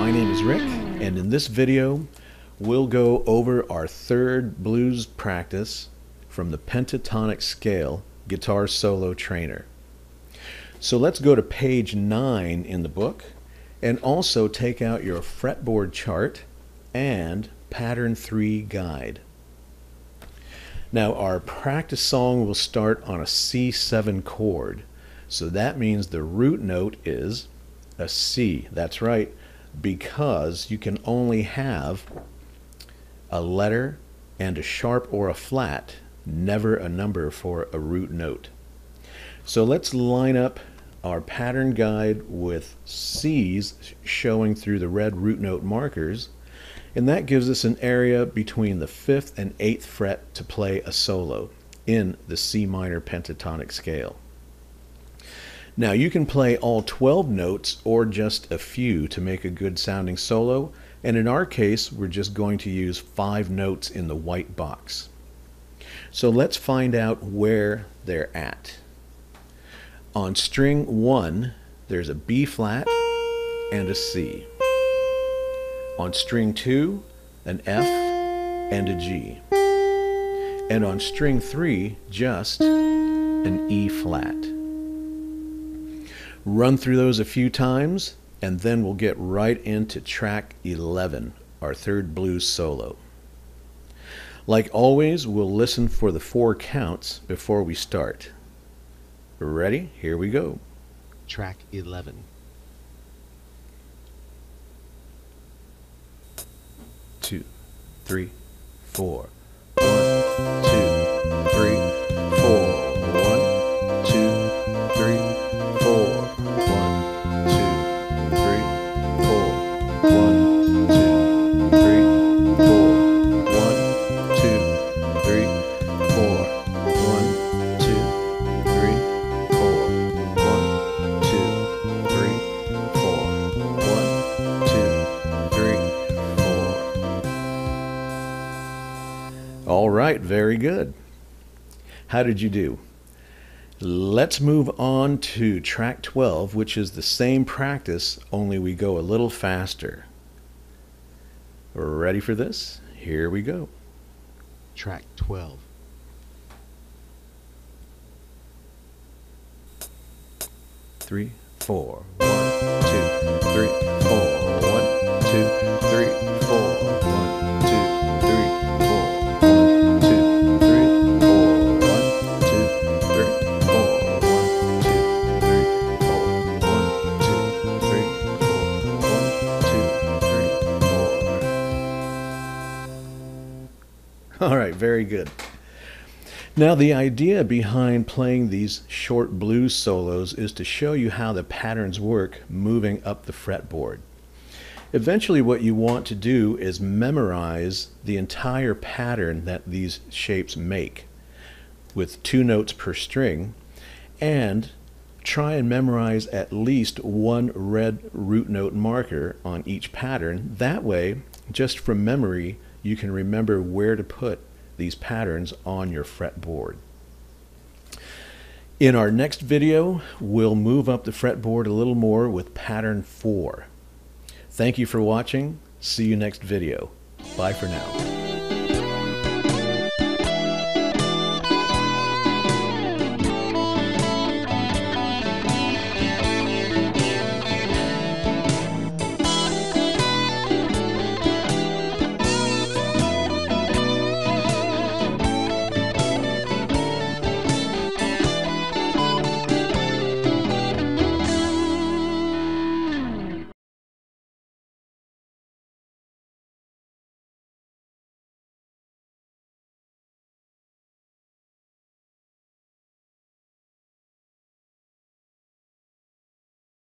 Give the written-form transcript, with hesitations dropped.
my name is Rick, and in this video we'll go over our third blues practice from the Pentatonic scale guitar solo trainer. So let's go to page 9 in the book and also take out your fretboard chart and pattern 3 guide. Now our practice song will start on a C7 chord, so that means the root note is a C. That's right, because you can only have a letter and a sharp or a flat, never a number for a root note. So let's line up our pattern guide with C's showing through the red root note markers, and that gives us an area between the 5th and 8th fret to play a solo in the C minor pentatonic scale. Now you can play all 12 notes or just a few to make a good sounding solo, and in our case we're just going to use 5 notes in the white box. So let's find out where they're at. On string 1 there's a B flat and a C. On string 2 an F and a G. And on string 3 just an E flat. Run through those a few times and then we'll get right into track 11, our third blues solo. Like always, we'll listen for the 4 counts before we start. Ready? Here we go. Track 11. 2, 3, 4. 1, 2, 3, 4. 1, 2, 3, 4. 1, 2, 3, 4. 1, 2, 3, 4. 1, 2, 3, 4. 1, 2, 3, 4. 1, 2, 3, 4. 1, 2, 3, 4. All right, very good. How did you do? Let's move on to track 12, which is the same practice, only we go a little faster. Ready for this? Here we go. Track 12. 3, 4. 1, 2, 3, 4. 1, 2, 3, 4. 1, 2, 3, 4. 1, 2, 3, 4. 1, 2, 3, 4. 1, 2, 3, 4. 1, 2, 3, 4. 1, 2, 3, 4. All right, very good. Now the idea behind playing these short blues solos is to show you how the patterns work moving up the fretboard. Eventually what you want to do is memorize the entire pattern that these shapes make with 2 notes per string, and try and memorize at least 1 red root note marker on each pattern. That way, just from memory, you can remember where to put these patterns on your fretboard. In our next video, we'll move up the fretboard a little more with pattern 4. Thank you for watching. See you next video. Bye for now.